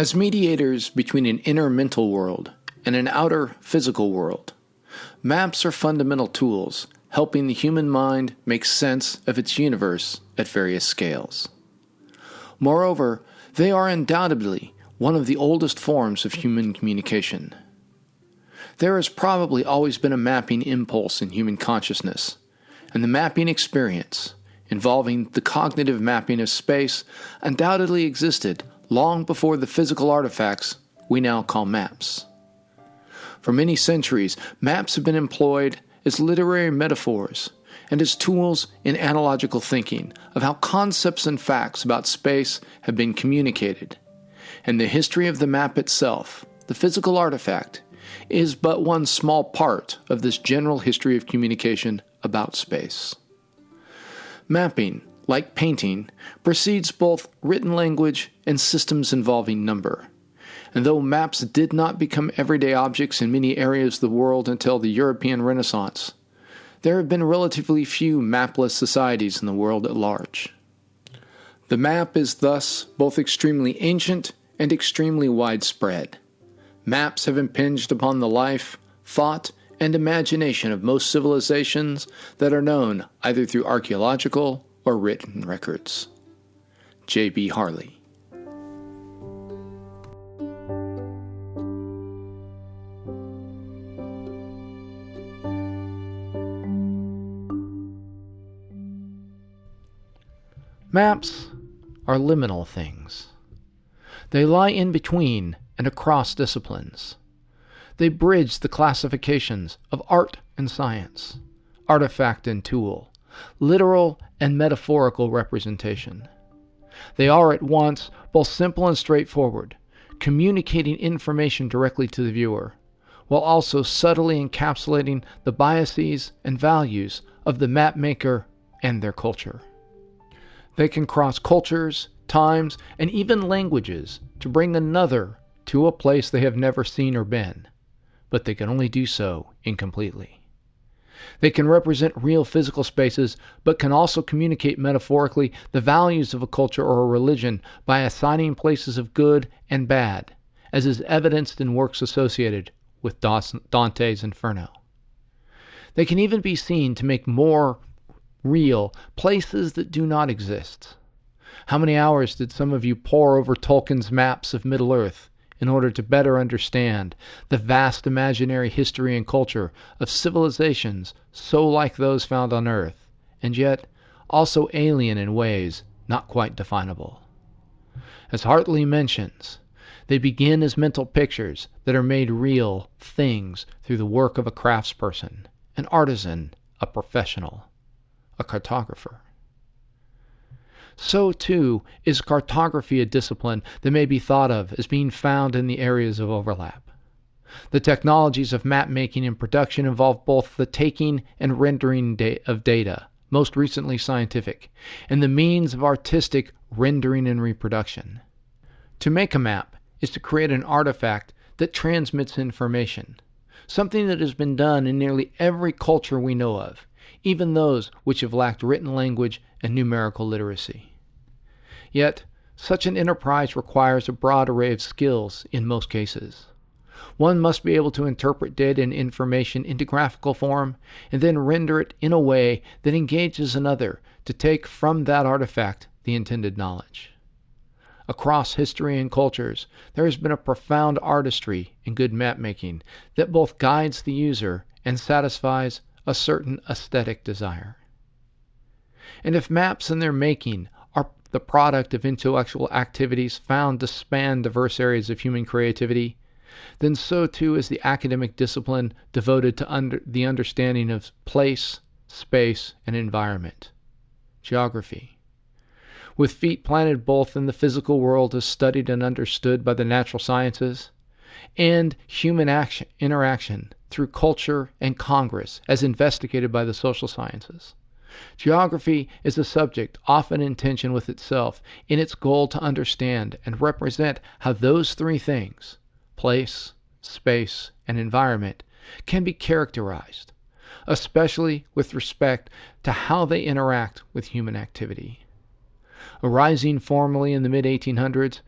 As mediators between an inner mental world and an outer physical world, maps are fundamental tools helping the human mind make sense of its universe at various scales. Moreover, they are undoubtedly one of the oldest forms of human communication. There has probably always been a mapping impulse in human consciousness, and the mapping experience, involving the cognitive mapping of space, undoubtedly existed long before the physical artifacts we now call maps. For many centuries, maps have been employed as literary metaphors and as tools in analogical thinking of how concepts and facts about space have been communicated, and the history of the map itself, the physical artifact, is but one small part of this general history of communication about space. Mapping, like painting, precedes both written language and systems involving number. And though maps did not become everyday objects in many areas of the world until the European Renaissance, there have been relatively few mapless societies in the world at large. The map is thus both extremely ancient and extremely widespread. Maps have impinged upon the life, thought, and imagination of most civilizations that are known either through archaeological or written records. J.B. Harley. Maps are liminal things. They lie in between and across disciplines. They bridge the classifications of art and science, artifact and tool, literal and metaphorical representation. They are at once both simple and straightforward, communicating information directly to the viewer, while also subtly encapsulating the biases and values of the map maker and their culture. They can cross cultures, times, and even languages to bring another to a place they have never seen or been, but they can only do so incompletely. They can represent real physical spaces, but can also communicate metaphorically the values of a culture or a religion by assigning places of good and bad, as is evidenced in works associated with Dante's Inferno. They can even be seen to make more real places that do not exist. How many hours did some of you pore over Tolkien's maps of Middle-earth in order to better understand the vast imaginary history and culture of civilizations so like those found on Earth, and yet also alien in ways not quite definable? As Hartley mentions, they begin as mental pictures that are made real things through the work of a craftsperson, an artisan, a professional, a cartographer. So, too, is cartography a discipline that may be thought of as being found in the areas of overlap. The technologies of map-making and production involve both the taking and rendering of data, most recently scientific, and the means of artistic rendering and reproduction. To make a map is to create an artifact that transmits information, something that has been done in nearly every culture we know of, even those which have lacked written language and numerical literacy. Yet, such an enterprise requires a broad array of skills in most cases. One must be able to interpret data and information into graphical form and then render it in a way that engages another to take from that artifact the intended knowledge. Across history and cultures, there has been a profound artistry in good map-making that both guides the user and satisfies a certain aesthetic desire. And if maps and their making are the product of intellectual activities found to span diverse areas of human creativity, then so too is the academic discipline devoted to the understanding of place, space, and environment, geography. With feet planted both in the physical world as studied and understood by the natural sciences, and human interaction through culture and Congress as investigated by the social sciences. Geography is a subject often in tension with itself in its goal to understand and represent how those three things, place, space, and environment, can be characterized, especially with respect to how they interact with human activity. Arising formally in the mid-1800s,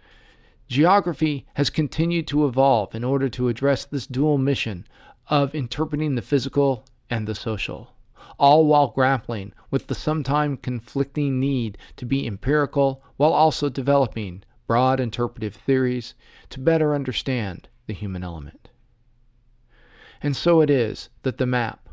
Geography has continued to evolve in order to address this dual mission of interpreting the physical and the social, all while grappling with the sometimes conflicting need to be empirical while also developing broad interpretive theories to better understand the human element. And so it is that the map,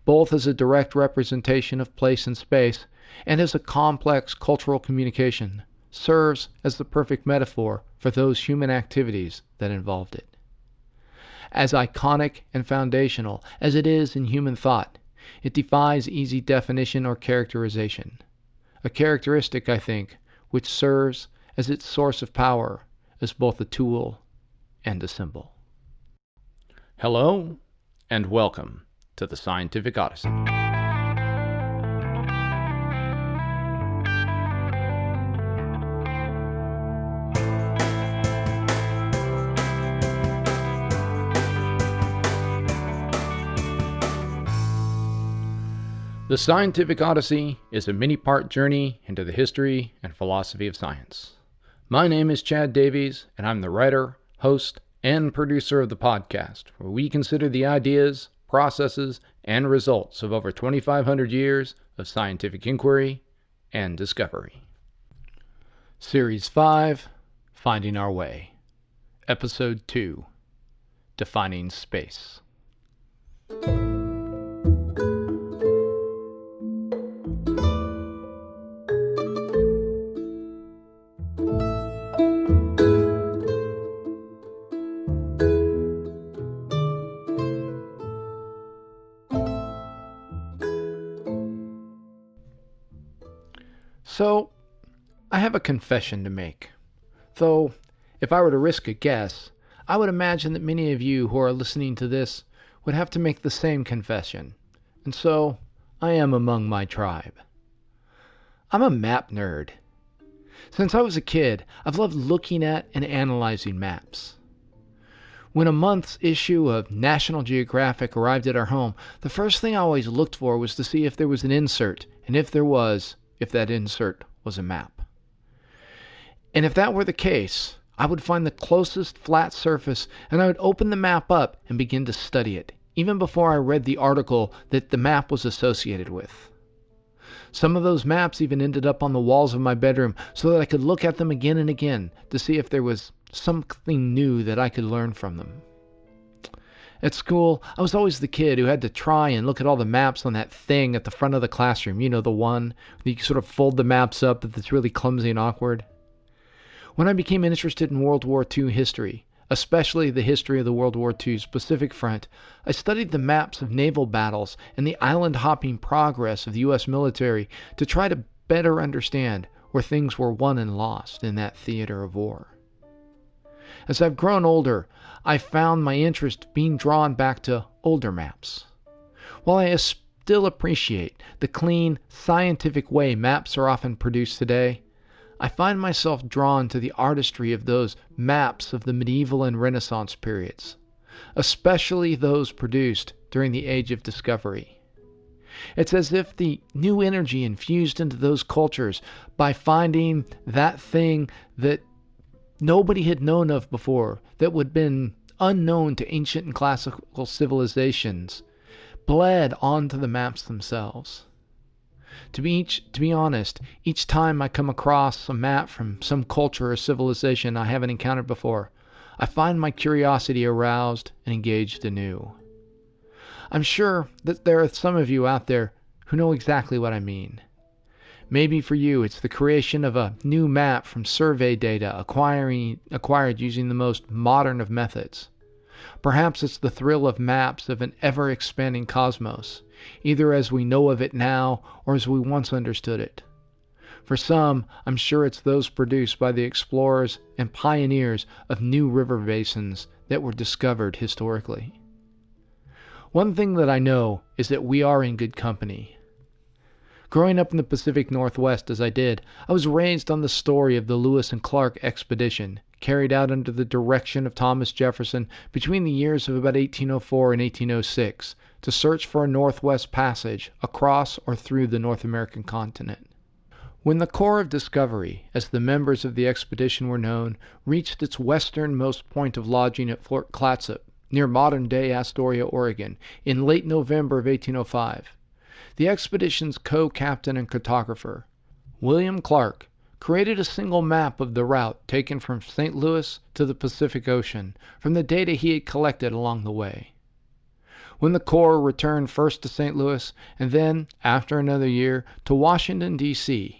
both as a direct representation of place and space and as a complex cultural communication, serves as the perfect metaphor for those human activities that involved it. As iconic and foundational as it is in human thought, it defies easy definition or characterization, a characteristic, I think, which serves as its source of power as both a tool and a symbol. Hello, and welcome to the Scientific Odyssey. The Scientific Odyssey is a mini-part journey into the history and philosophy of science. My name is Chad Davies, and I'm the writer, host, and producer of the podcast, where we consider the ideas, processes, and results of over 2,500 years of scientific inquiry and discovery. Series 5, Finding Our Way. Episode 2, Defining Space. So, I have a confession to make. Though, if I were to risk a guess, I would imagine that many of you who are listening to this would have to make the same confession. And so, I am among my tribe. I'm a map nerd. Since I was a kid, I've loved looking at and analyzing maps. When a month's issue of National Geographic arrived at our home, the first thing I always looked for was to see if there was an insert, and if there was, if that insert was a map. And if that were the case, I would find the closest flat surface and I would open the map up and begin to study it, even before I read the article that the map was associated with. Some of those maps even ended up on the walls of my bedroom so that I could look at them again and again to see if there was something new that I could learn from them. At school, I was always the kid who had to try and look at all the maps on that thing at the front of the classroom. You know, the one that you sort of fold the maps up that's really clumsy and awkward. When I became interested in World War II history, especially the history of the World War II Pacific Front, I studied the maps of naval battles and the island-hopping progress of the U.S. military to try to better understand where things were won and lost in that theater of war. As I've grown older, I've found my interest being drawn back to older maps. While I still appreciate the clean, scientific way maps are often produced today, I find myself drawn to the artistry of those maps of the medieval and Renaissance periods, especially those produced during the Age of Discovery. It's as if the new energy infused into those cultures by finding that thing that nobody had known of before, that would have been unknown to ancient and classical civilizations, bled onto the maps themselves. To be honest, each time I come across a map from some culture or civilization I haven't encountered before, I find my curiosity aroused and engaged anew. I'm sure that there are some of you out there who know exactly what I mean. Maybe for you, it's the creation of a new map from survey data acquired using the most modern of methods. Perhaps it's the thrill of maps of an ever-expanding cosmos, either as we know of it now or as we once understood it. For some, I'm sure it's those produced by the explorers and pioneers of new river basins that were discovered historically. One thing that I know is that we are in good company. Growing up in the Pacific Northwest as I did, I was raised on the story of the Lewis and Clark expedition, carried out under the direction of Thomas Jefferson between the years of about 1804 and 1806, to search for a northwest passage across or through the North American continent. When the Corps of Discovery, as the members of the expedition were known, reached its westernmost point of lodging at Fort Clatsop, near modern-day Astoria, Oregon, in late November of 1805, the expedition's co-captain and cartographer, William Clark, created a single map of the route taken from St. Louis to the Pacific Ocean from the data he had collected along the way. When the Corps returned first to St. Louis and then, after another year, to Washington, D.C.,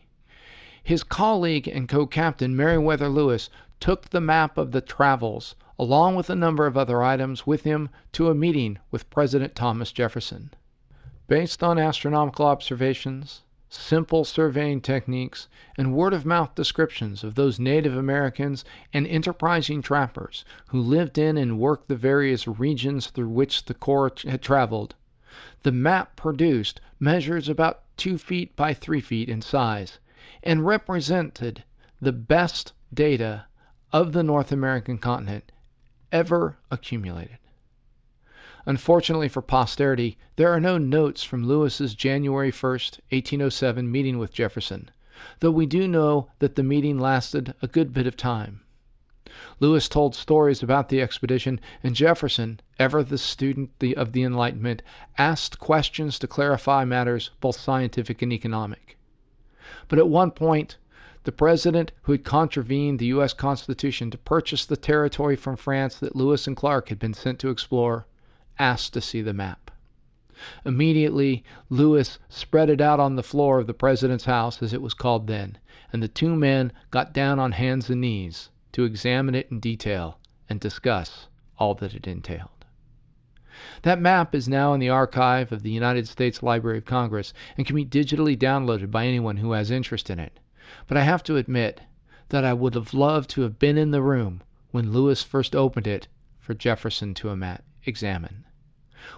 his colleague and co-captain Meriwether Lewis took the map of the travels along with a number of other items with him to a meeting with President Thomas Jefferson. Based on astronomical observations, simple surveying techniques, and word-of-mouth descriptions of those Native Americans and enterprising trappers who lived in and worked the various regions through which the Corps had traveled, the map produced measures about 2 feet by 3 feet in size and represented the best data of the North American continent ever accumulated. Unfortunately for posterity, there are no notes from Lewis's January 1st, 1807 meeting with Jefferson, though we do know that the meeting lasted a good bit of time. Lewis told stories about the expedition, and Jefferson, ever the student of the Enlightenment, asked questions to clarify matters both scientific and economic. But at one point, the president who had contravened the U.S. Constitution to purchase the territory from France that Lewis and Clark had been sent to explore asked to see the map. Immediately, Lewis spread it out on the floor of the president's house, as it was called then, and the two men got down on hands and knees to examine it in detail and discuss all that it entailed. That map is now in the archive of the United States Library of Congress and can be digitally downloaded by anyone who has interest in it. But I have to admit that I would have loved to have been in the room when Lewis first opened it for Jefferson to examine.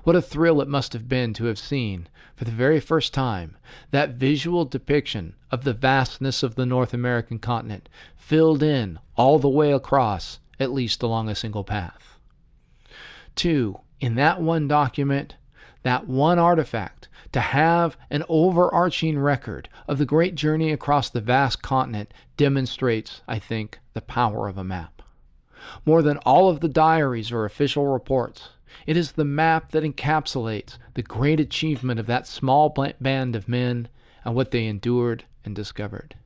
What a thrill it must have been to have seen, for the very first time, that visual depiction of the vastness of the North American continent, filled in all the way across, at least along a single path. 2. In that one document, that one artifact, to have an overarching record of the great journey across the vast continent demonstrates, I think, the power of a map. More than all of the diaries or official reports, it is the map that encapsulates the great achievement of that small band of men and what they endured and discovered.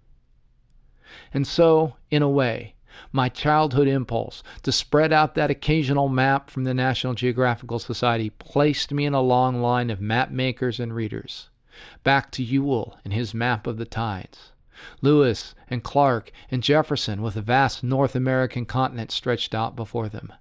And so, in a way, my childhood impulse to spread out that occasional map from the National Geographical Society placed me in a long line of map makers and readers, back to Ewell and his map of the tides, Lewis and Clark and Jefferson with the vast North American continent stretched out before them,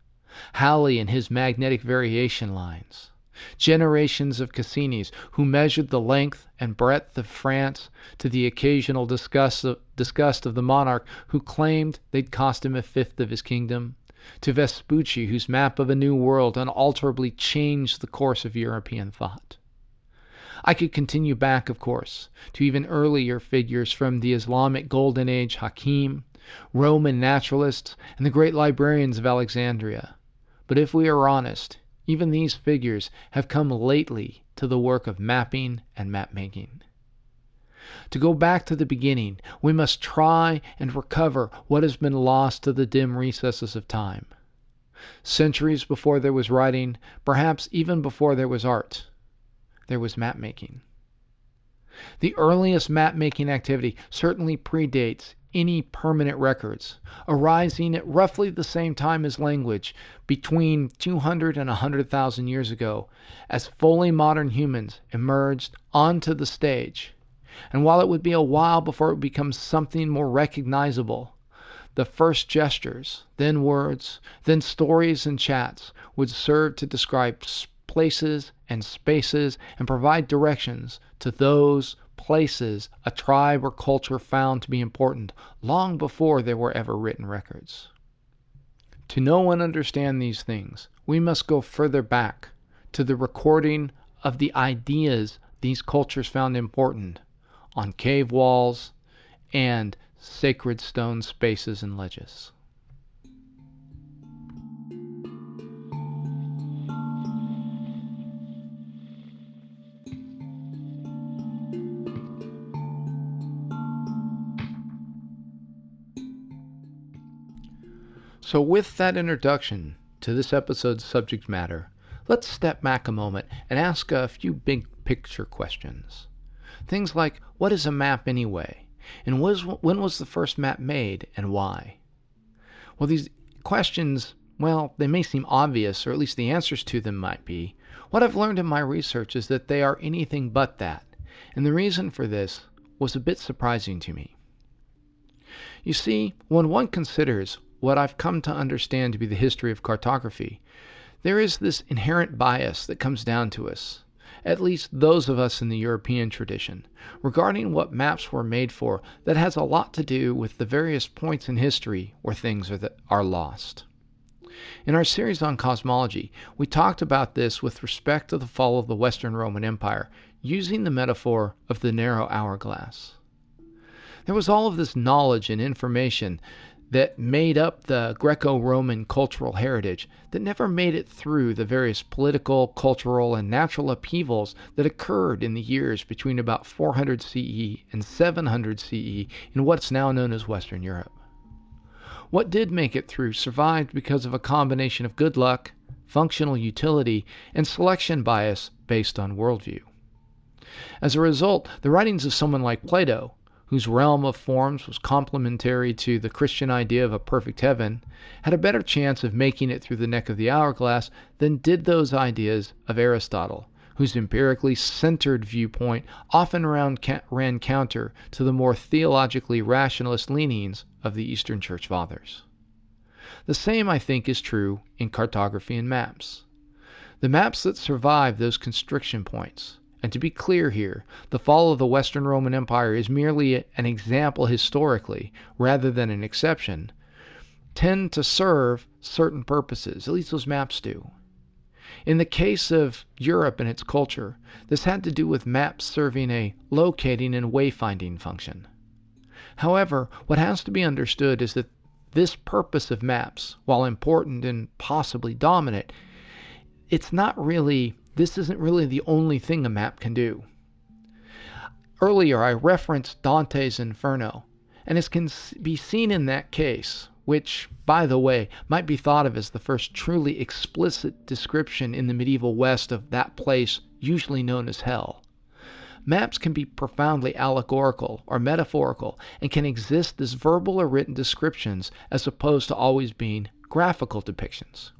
Halley and his magnetic variation lines, generations of Cassinis who measured the length and breadth of France to the occasional disgust of the monarch who claimed they'd cost him a fifth of his kingdom, to Vespucci whose map of a new world unalterably changed the course of European thought. I could continue back, of course, to even earlier figures from the Islamic Golden Age Hakim, Roman naturalists, and the great librarians of Alexandria. But if we are honest, even these figures have come lately to the work of mapping and map-making. To go back to the beginning, we must try and recover what has been lost to the dim recesses of time. Centuries before there was writing, perhaps even before there was art, there was map-making. The earliest map-making activity certainly predates any permanent records, arising at roughly the same time as language, between 200 and 100,000 years ago, as fully modern humans emerged onto the stage. And while it would be a while before it becomes something more recognizable, the first gestures, then words, then stories and chats would serve to describe places and spaces and provide directions to those places a tribe or culture found to be important long before there were ever written records. To know and understand these things, we must go further back to the recording of the ideas these cultures found important on cave walls and sacred stone spaces and ledges. So with that introduction to this episode's subject matter, let's step back a moment and ask a few big picture questions. Things like, what is a map anyway? And when was the first map made and why? Well, these questions, they may seem obvious, or at least the answers to them might be. What I've learned in my research is that they are anything but that, and the reason for this was a bit surprising to me. You see, when one considers what I've come to understand to be the history of cartography, there is this inherent bias that comes down to us, at least those of us in the European tradition, regarding what maps were made for that has a lot to do with the various points in history where things are lost. In our series on cosmology, we talked about this with respect to the fall of the Western Roman Empire, using the metaphor of the narrow hourglass. There was all of this knowledge and information that made up the Greco-Roman cultural heritage that never made it through the various political, cultural, and natural upheavals that occurred in the years between about 400 CE and 700 CE in what's now known as Western Europe. What did make it through survived because of a combination of good luck, functional utility, and selection bias based on worldview. As a result, the writings of someone like Plato, whose realm of forms was complementary to the Christian idea of a perfect heaven, had a better chance of making it through the neck of the hourglass than did those ideas of Aristotle, whose empirically centered viewpoint often ran counter to the more theologically rationalist leanings of the Eastern Church Fathers. The same, I think, is true in cartography and maps. The maps that survive those constriction points, and to be clear here, the fall of the Western Roman Empire is merely an example historically, rather than an exception, tend to serve certain purposes, at least those maps do. In the case of Europe and its culture, this had to do with maps serving a locating and wayfinding function. However, what has to be understood is that this purpose of maps, while important and possibly dominant, this isn't really the only thing a map can do. Earlier, I referenced Dante's Inferno, and as can be seen in that case, which, by the way, might be thought of as the first truly explicit description in the medieval West of that place usually known as hell, maps can be profoundly allegorical or metaphorical and can exist as verbal or written descriptions as opposed to always being graphical depictions.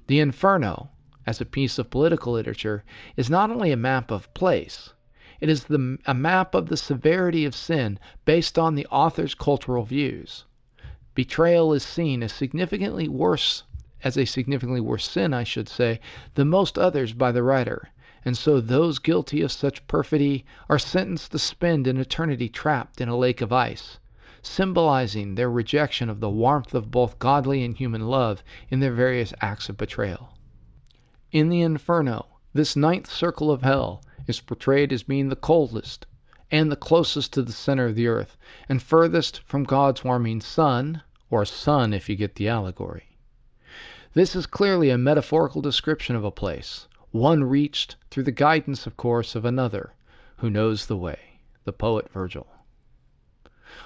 The Inferno, as a piece of political literature, is not only a map of place, it is a map of the severity of sin based on the author's cultural views. Betrayal is seen as a significantly worse sin, than most others by the writer, and so those guilty of such perfidy are sentenced to spend an eternity trapped in a lake of ice, symbolizing their rejection of the warmth of both godly and human love in their various acts of betrayal. In the Inferno, this ninth circle of hell is portrayed as being the coldest and the closest to the center of the earth, and furthest from God's warming sun, or sun if you get the allegory. This is clearly a metaphorical description of a place, one reached through the guidance, of course, of another who knows the way, the poet Virgil.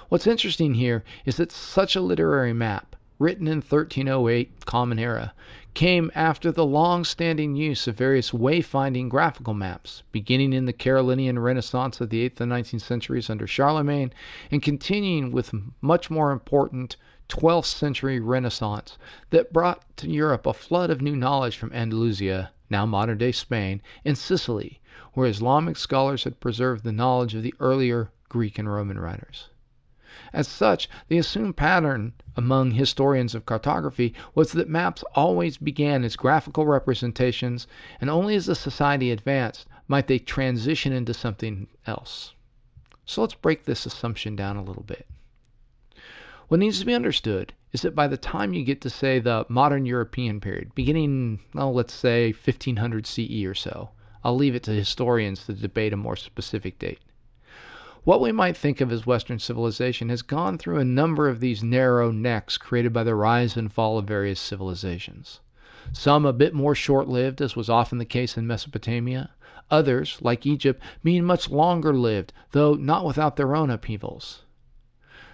What's interesting here is that such a literary map, written in 1308 Common Era, came after the long-standing use of various wayfinding graphical maps, beginning in the Carolingian Renaissance of the 8th and 19th centuries under Charlemagne, and continuing with much more important 12th century Renaissance that brought to Europe a flood of new knowledge from Andalusia, now modern-day Spain, and Sicily, where Islamic scholars had preserved the knowledge of the earlier Greek and Roman writers. As such, the assumed pattern among historians of cartography was that maps always began as graphical representations, and only as the society advanced might they transition into something else. So let's break this assumption down a little bit. What needs to be understood is that by the time you get to, say, the modern European period, beginning, let's say 1500 CE or so, I'll leave it to historians to debate a more specific date. What we might think of as Western civilization has gone through a number of these narrow necks created by the rise and fall of various civilizations. Some a bit more short-lived, as was often the case in Mesopotamia. Others, like Egypt, being much longer-lived, though not without their own upheavals.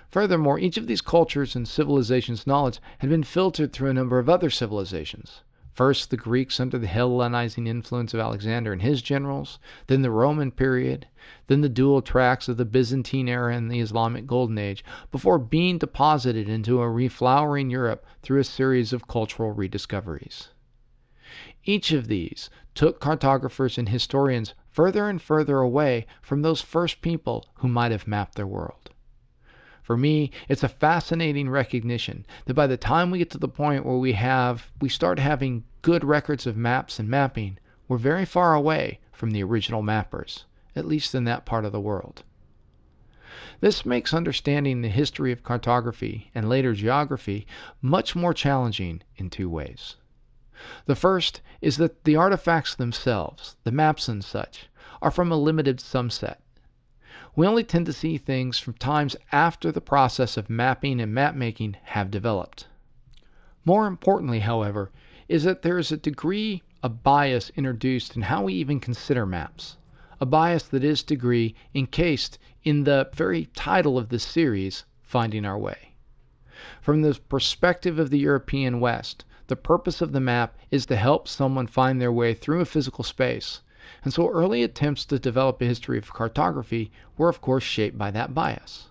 Furthermore, each of these cultures and civilizations' knowledge had been filtered through a number of other civilizations. First, the Greeks under the Hellenizing influence of Alexander and his generals, then the Roman period, then the dual tracks of the Byzantine era and the Islamic Golden Age, before being deposited into a reflowering Europe through a series of cultural rediscoveries. Each of these took cartographers and historians further and further away from those first people who might have mapped their world. For me, it's a fascinating recognition that by the time we get to the point where we start having good records of maps and mapping, we're very far away from the original mappers, at least in that part of the world. This makes understanding the history of cartography and later geography much more challenging in two ways. The first is that the artifacts themselves, the maps and such, are from a limited subset. We only tend to see things from times after the process of mapping and map-making have developed. More importantly, however, is that there is a degree of bias introduced in how we even consider maps, a bias that is degree encased in the very title of this series, Finding Our Way. From the perspective of the European West, the purpose of the map is to help someone find their way through a physical space, and so early attempts to develop a history of cartography were of course shaped by that bias.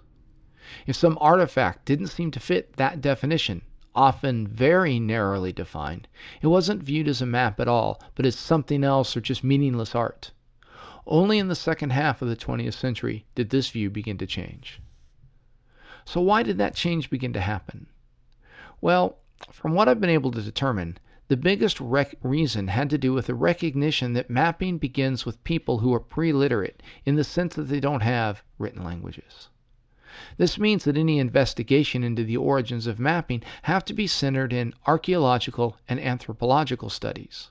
If some artifact didn't seem to fit that definition, often very narrowly defined, it wasn't viewed as a map at all, but as something else or just meaningless art. Only in the second half of the 20th century did this view begin to change. So why did that change begin to happen? Well, from what I've been able to determine, the biggest reason had to do with the recognition that mapping begins with people who are pre-literate in the sense that they don't have written languages. This means that any investigation into the origins of mapping have to be centered in archaeological and anthropological studies.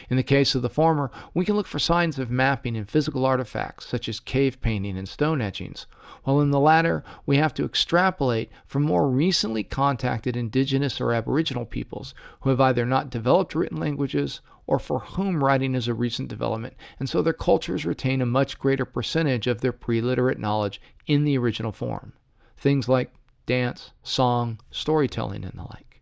In the case of the former, we can look for signs of mapping in physical artifacts such as cave painting and stone etchings, while in the latter we have to extrapolate from more recently contacted indigenous or aboriginal peoples who have either not developed written languages or for whom writing is a recent development, and so their cultures retain a much greater percentage of their pre-literate knowledge in the original form. Things like dance, song, storytelling, and the like.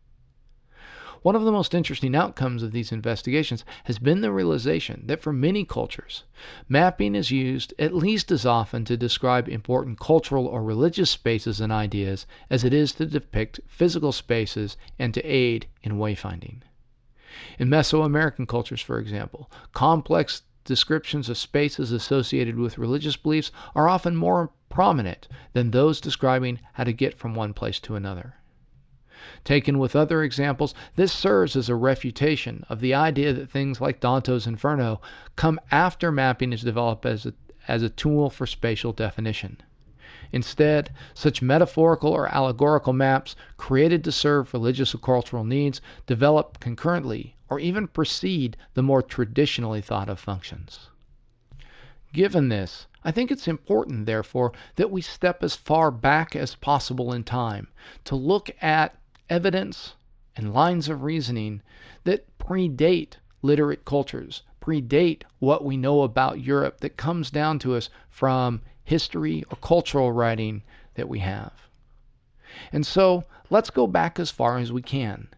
One of the most interesting outcomes of these investigations has been the realization that for many cultures, mapping is used at least as often to describe important cultural or religious spaces and ideas as it is to depict physical spaces and to aid in wayfinding. In Mesoamerican cultures, for example, complex descriptions of spaces associated with religious beliefs are often more prominent than those describing how to get from one place to another. Taken with other examples, this serves as a refutation of the idea that things like Dante's Inferno come after mapping is developed as a tool for spatial definition. Instead, such metaphorical or allegorical maps, created to serve religious or cultural needs, develop concurrently or even precede the more traditionally thought of functions. Given this, I think it's important, therefore, that we step as far back as possible in time to look at evidence and lines of reasoning that predate literate cultures, predate what we know about Europe that comes down to us from history or cultural writing that we have. And so, let's go back as far as we can.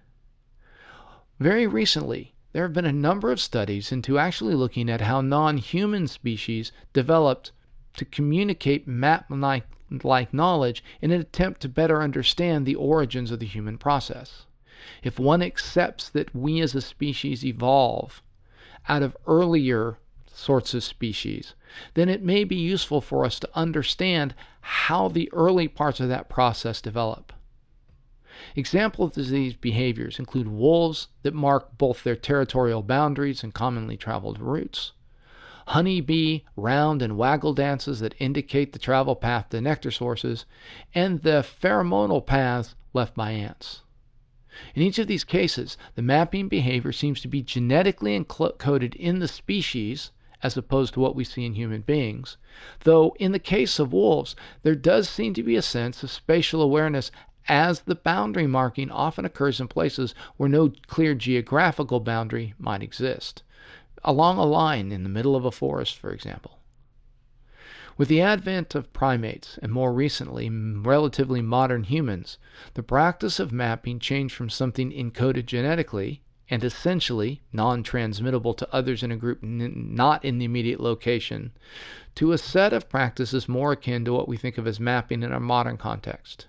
Very recently, there have been a number of studies into actually looking at how non-human species developed to communicate map-like knowledge in an attempt to better understand the origins of the human process. If one accepts that we as a species evolve out of earlier sorts of species, then it may be useful for us to understand how the early parts of that process develop. Examples of these behaviors include wolves that mark both their territorial boundaries and commonly traveled routes, honeybee round and waggle dances that indicate the travel path to nectar sources, and the pheromonal paths left by ants. In each of these cases, the mapping behavior seems to be genetically encoded in the species as opposed to what we see in human beings, though in the case of wolves, there does seem to be a sense of spatial awareness as the boundary marking often occurs in places where no clear geographical boundary might exist, along a line in the middle of a forest, for example. With the advent of primates, and more recently, relatively modern humans, the practice of mapping changed from something encoded genetically and essentially non-transmittable to others in a group not in the immediate location, to a set of practices more akin to what we think of as mapping in our modern context.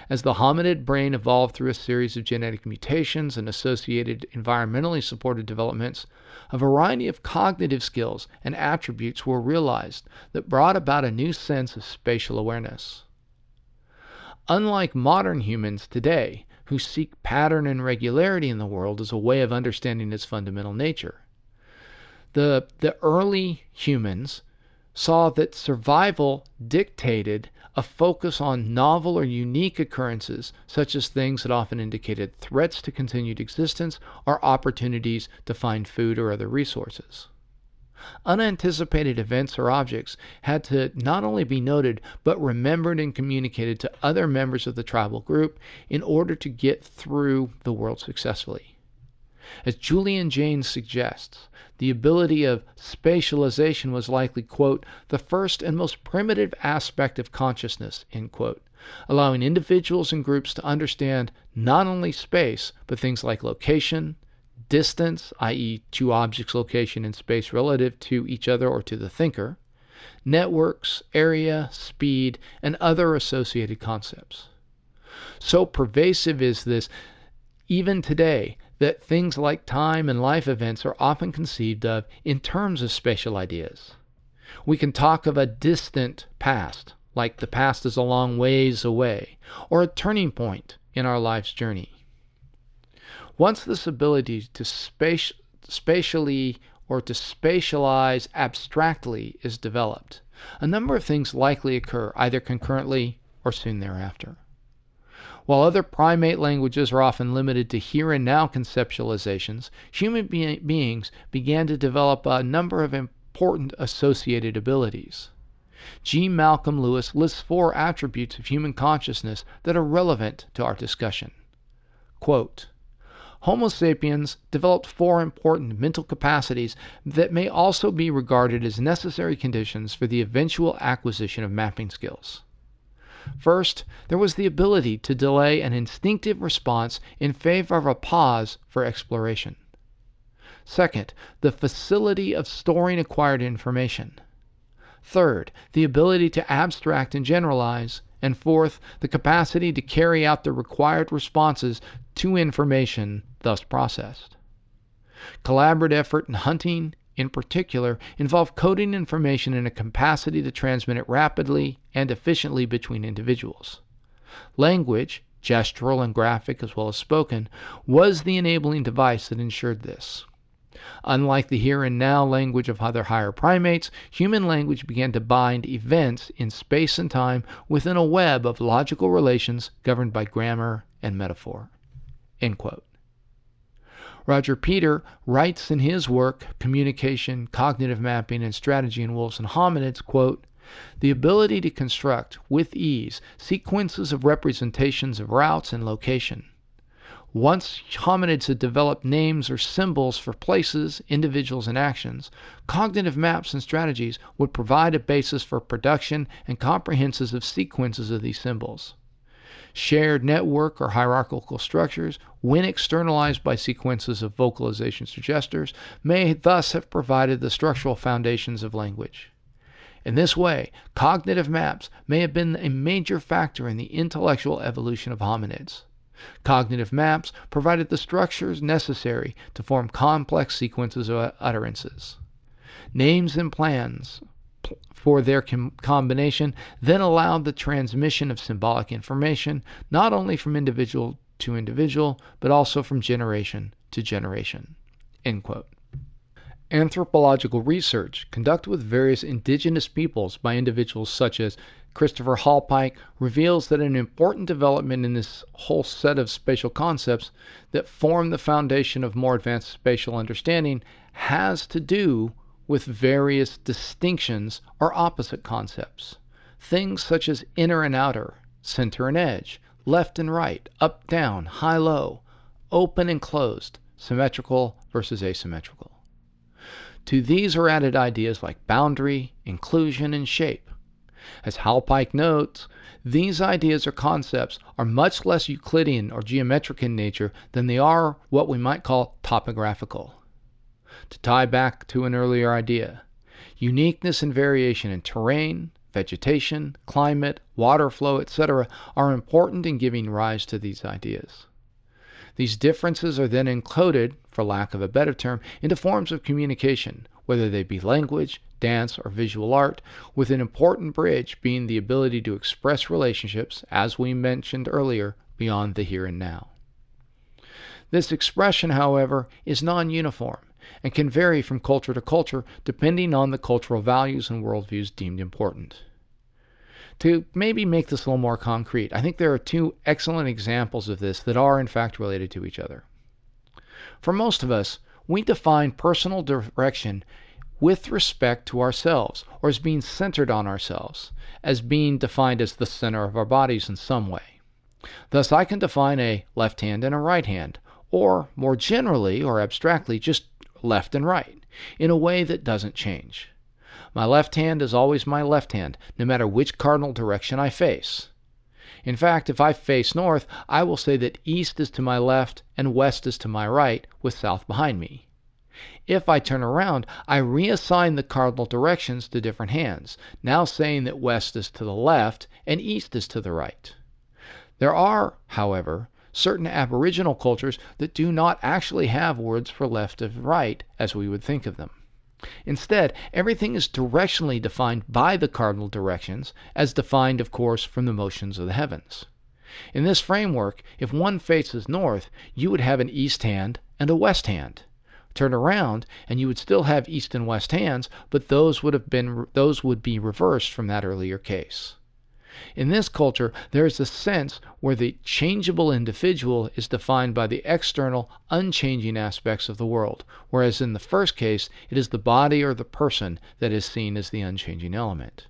As the hominid brain evolved through a series of genetic mutations and associated environmentally supported developments, a variety of cognitive skills and attributes were realized that brought about a new sense of spatial awareness. Unlike modern humans today, who seek pattern and regularity in the world as a way of understanding its fundamental nature, the early humans saw that survival dictated a focus on novel or unique occurrences, such as things that often indicated threats to continued existence or opportunities to find food or other resources. Unanticipated events or objects had to not only be noted, but remembered and communicated to other members of the tribal group in order to get through the world successfully. As Julian Jaynes suggests, the ability of spatialization was likely, quote, the first and most primitive aspect of consciousness, end quote, allowing individuals and groups to understand not only space, but things like location, distance, i.e. two objects' location in space relative to each other or to the thinker, networks, area, speed, and other associated concepts. So pervasive is this, even today, that things like time and life events are often conceived of in terms of spatial ideas. We can talk of a distant past, like the past is a long ways away, or a turning point in our life's journey. Once this ability to spatially or to spatialize abstractly is developed, a number of things likely occur either concurrently or soon thereafter. While other primate languages are often limited to here and now conceptualizations, human beings began to develop a number of important associated abilities. G. Malcolm Lewis lists 4 attributes of human consciousness that are relevant to our discussion. Quote, Homo sapiens developed 4 important mental capacities that may also be regarded as necessary conditions for the eventual acquisition of mapping skills. First, there was the ability to delay an instinctive response in favor of a pause for exploration. Second, the facility of storing acquired information. Third, the ability to abstract and generalize. And fourth, the capacity to carry out the required responses to information thus processed. Collaborative effort in hunting, in particular, involved coding information in a capacity to transmit it rapidly and efficiently between individuals. Language, gestural and graphic as well as spoken, was the enabling device that ensured this. Unlike the here and now language of other higher primates, human language began to bind events in space and time within a web of logical relations governed by grammar and metaphor. End quote. Roger Peter writes in his work, Communication, Cognitive Mapping, and Strategy in Wolves and Hominids, quote, the ability to construct, with ease, sequences of representations of routes and location. Once hominids had developed names or symbols for places, individuals, and actions, cognitive maps and strategies would provide a basis for production and comprehensive sequences of these symbols. Shared network or hierarchical structures, when externalized by sequences of vocalizations or gestures, may thus have provided the structural foundations of language. In this way, cognitive maps may have been a major factor in the intellectual evolution of hominids. Cognitive maps provided the structures necessary to form complex sequences of utterances. Names and plans for their combination then allowed the transmission of symbolic information not only from individual to individual, but also from generation to generation. End quote. Anthropological research conducted with various indigenous peoples by individuals such as Christopher Hallpike reveals that an important development in this whole set of spatial concepts that form the foundation of more advanced spatial understanding has to do with various distinctions or opposite concepts. Things such as inner and outer, center and edge, left and right, up, down, high, low, open and closed, symmetrical versus asymmetrical. To these are added ideas like boundary, inclusion, and shape. As Hal Pike notes, these ideas or concepts are much less Euclidean or geometric in nature than they are what we might call topographical. To tie back to an earlier idea, uniqueness and variation in terrain, vegetation, climate, water flow, etc. are important in giving rise to these ideas. These differences are then encoded, for lack of a better term, into forms of communication, whether they be language, dance, or visual art, with an important bridge being the ability to express relationships, as we mentioned earlier, beyond the here and now. This expression, however, is non-uniform and can vary from culture to culture depending on the cultural values and worldviews deemed important. To maybe make this a little more concrete, I think there are two excellent examples of this that are in fact related to each other. For most of us, we define personal direction with respect to ourselves, or as being centered on ourselves, as being defined as the center of our bodies in some way. Thus, I can define a left hand and a right hand, or more generally or abstractly, just left and right, in a way that doesn't change. My left hand is always my left hand, no matter which cardinal direction I face. In fact, if I face north, I will say that east is to my left and west is to my right, with south behind me. If I turn around, I reassign the cardinal directions to different hands, now saying that west is to the left and east is to the right. There are, however, certain aboriginal cultures that do not actually have words for left and right as we would think of them. Instead, everything is directionally defined by the cardinal directions, as defined, of course, from the motions of the heavens. In this framework, if one faces north, you would have an east hand and a west hand. Turn around, and you would still have east and west hands, but those would be reversed from that earlier case. In this culture, there is a sense where the changeable individual is defined by the external, unchanging aspects of the world, whereas in the first case, it is the body or the person that is seen as the unchanging element.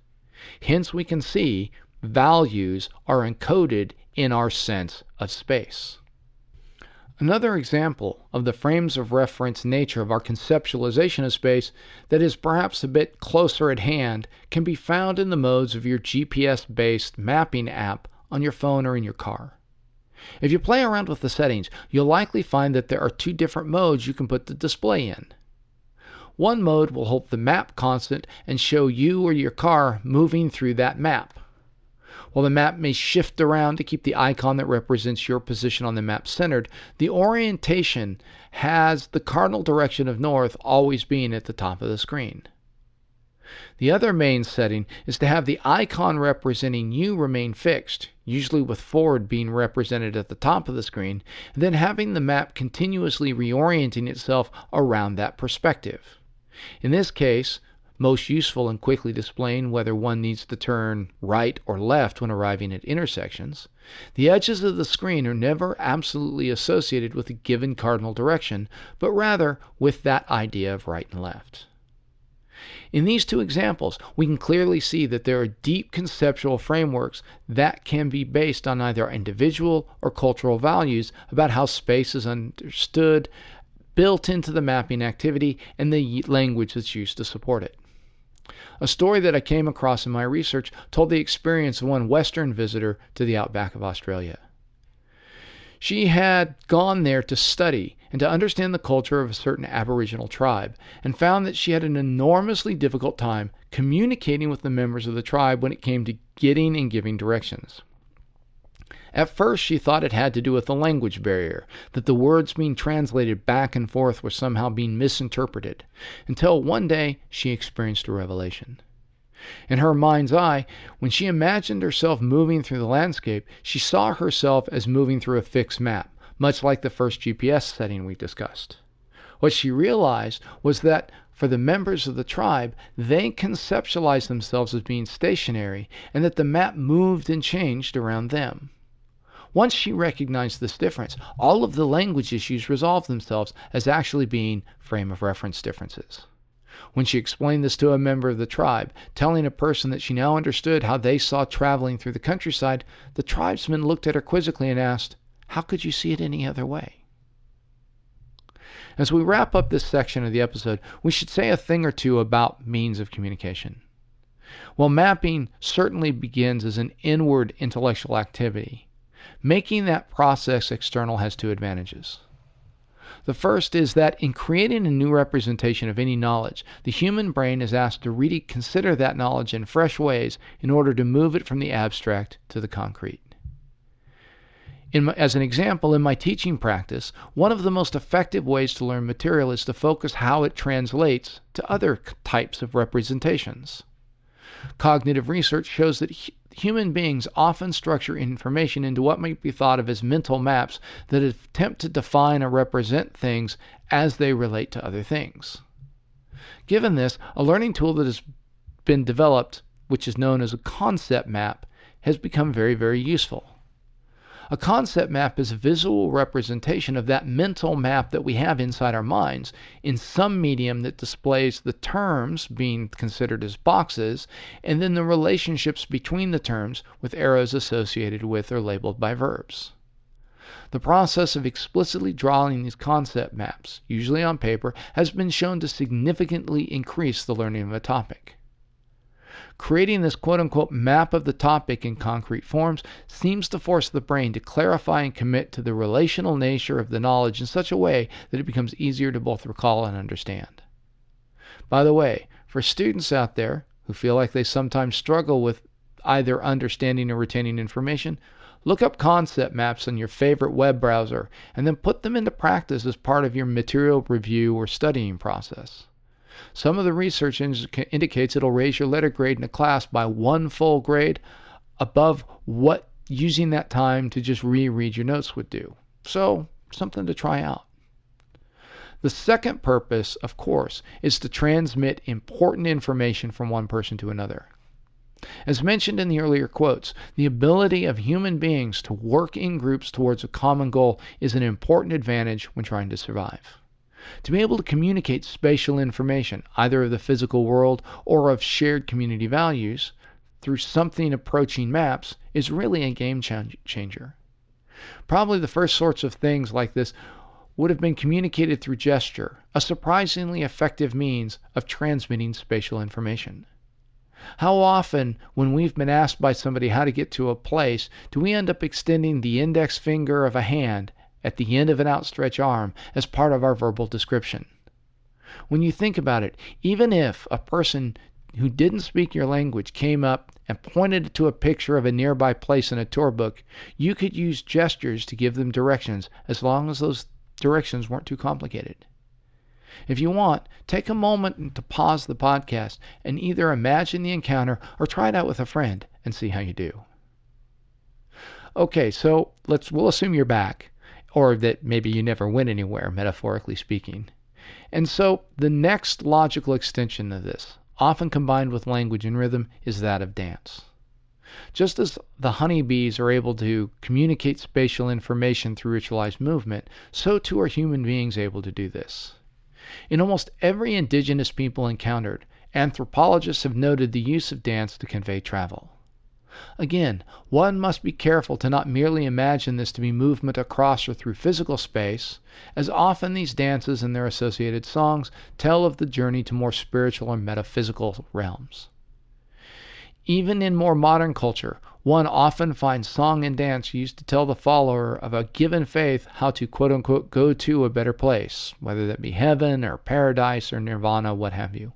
Hence, we can see values are encoded in our sense of space. Another example of the frames of reference nature of our conceptualization of space that is perhaps a bit closer at hand can be found in the modes of your GPS-based mapping app on your phone or in your car. If you play around with the settings, you'll likely find that there are two different modes you can put the display in. One mode will hold the map constant and show you or your car moving through that map. While the map may shift around to keep the icon that represents your position on the map centered, the orientation has the cardinal direction of north always being at the top of the screen. The other main setting is to have the icon representing you remain fixed, usually with forward being represented at the top of the screen, and then having the map continuously reorienting itself around that perspective. In this case, most useful in quickly displaying whether one needs to turn right or left when arriving at intersections, the edges of the screen are never absolutely associated with a given cardinal direction, but rather with that idea of right and left. In these two examples, we can clearly see that there are deep conceptual frameworks that can be based on either individual or cultural values about how space is understood, built into the mapping activity, and the language that's used to support it. A story that I came across in my research told the experience of one Western visitor to the outback of Australia. She had gone there to study and to understand the culture of a certain Aboriginal tribe, and found that she had an enormously difficult time communicating with the members of the tribe when it came to getting and giving directions. At first, she thought it had to do with the language barrier, that the words being translated back and forth were somehow being misinterpreted, until one day she experienced a revelation. In her mind's eye, when she imagined herself moving through the landscape, she saw herself as moving through a fixed map, much like the first GPS setting we discussed. What she realized was that for the members of the tribe, they conceptualized themselves as being stationary, and that the map moved and changed around them. Once she recognized this difference, all of the language issues resolved themselves as actually being frame of reference differences. When she explained this to a member of the tribe, telling a person that she now understood how they saw traveling through the countryside, the tribesman looked at her quizzically and asked, "How could you see it any other way?" As we wrap up this section of the episode, we should say a thing or two about means of communication. While mapping certainly begins as an inward intellectual activity, making that process external has two advantages. The first is that in creating a new representation of any knowledge, the human brain is asked to really consider that knowledge in fresh ways in order to move it from the abstract to the concrete. As an example, in my teaching practice, one of the most effective ways to learn material is to focus how it translates to other types of representations. Cognitive research shows that human beings often structure information into what might be thought of as mental maps that attempt to define or represent things as they relate to other things. Given this, a learning tool that has been developed, which is known as a concept map, has become very, very useful. A concept map is a visual representation of that mental map that we have inside our minds in some medium that displays the terms being considered as boxes, and then the relationships between the terms with arrows associated with or labeled by verbs. The process of explicitly drawing these concept maps, usually on paper, has been shown to significantly increase the learning of a topic. Creating this quote-unquote map of the topic in concrete forms seems to force the brain to clarify and commit to the relational nature of the knowledge in such a way that it becomes easier to both recall and understand. By the way, for students out there who feel like they sometimes struggle with either understanding or retaining information, look up concept maps on your favorite web browser and then put them into practice as part of your material review or studying process. Some of the research indicates it'll raise your letter grade in a class by 1 full grade above what using that time to just reread your notes would do. So, something to try out. The second purpose, of course, is to transmit important information from one person to another. As mentioned in the earlier quotes, the ability of human beings to work in groups towards a common goal is an important advantage when trying to survive. To be able to communicate spatial information, either of the physical world or of shared community values, through something approaching maps is really a game changer. Probably the first sorts of things like this would have been communicated through gesture, a surprisingly effective means of transmitting spatial information. How often, when we've been asked by somebody how to get to a place, do we end up extending the index finger of a hand at the end of an outstretched arm as part of our verbal description? When you think about it, even if a person who didn't speak your language came up and pointed to a picture of a nearby place in a tour book, you could use gestures to give them directions as long as those directions weren't too complicated. If you want, take a moment to pause the podcast and either imagine the encounter or try it out with a friend and see how you do. Okay, so we'll assume you're back, or that maybe you never went anywhere, metaphorically speaking. And so the next logical extension of this, often combined with language and rhythm, is that of dance. Just as the honeybees are able to communicate spatial information through ritualized movement, so too are human beings able to do this. In almost every indigenous people encountered, anthropologists have noted the use of dance to convey travel. Again, one must be careful to not merely imagine this to be movement across or through physical space, as often these dances and their associated songs tell of the journey to more spiritual or metaphysical realms. Even in more modern culture, one often finds song and dance used to tell the follower of a given faith how to quote-unquote go to a better place, whether that be heaven or paradise or nirvana, what have you.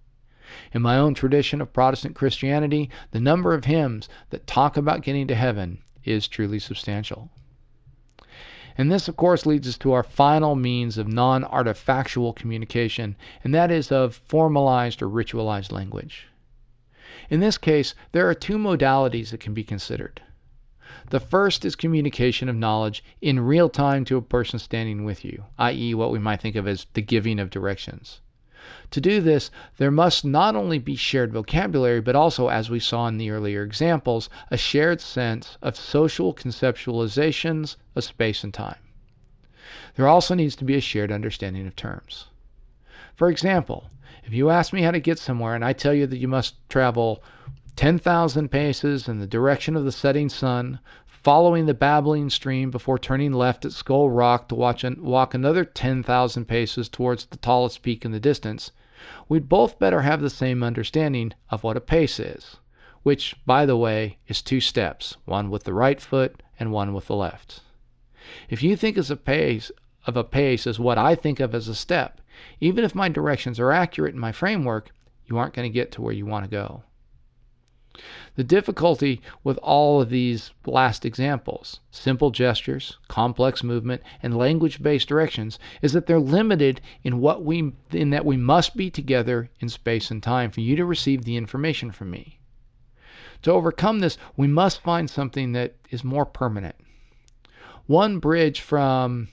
In my own tradition of Protestant Christianity, the number of hymns that talk about getting to heaven is truly substantial. And this, of course, leads us to our final means of non-artifactual communication, and that is of formalized or ritualized language. In this case, there are two modalities that can be considered. The first is communication of knowledge in real time to a person standing with you, i.e. what we might think of as the giving of directions. To do this, there must not only be shared vocabulary, but also, as we saw in the earlier examples, a shared sense of social conceptualizations of space and time. There also needs to be a shared understanding of terms. For example, if you ask me how to get somewhere and I tell you that you must travel 10,000 paces in the direction of the setting sun, following the babbling stream before turning left at Skull Rock to walk another 10,000 paces towards the tallest peak in the distance, we'd both better have the same understanding of what a pace is, which, by the way, is 2 steps, one with the right foot and one with the left. If you think of a pace as what I think of as a step, even if my directions are accurate in my framework, you aren't going to get to where you want to go. The difficulty with all of these last examples, simple gestures, complex movement, and language-based directions, is that they're limited in that we must be together in space and time for you to receive the information from me. To overcome this, we must find something that is more permanent. One bridge from,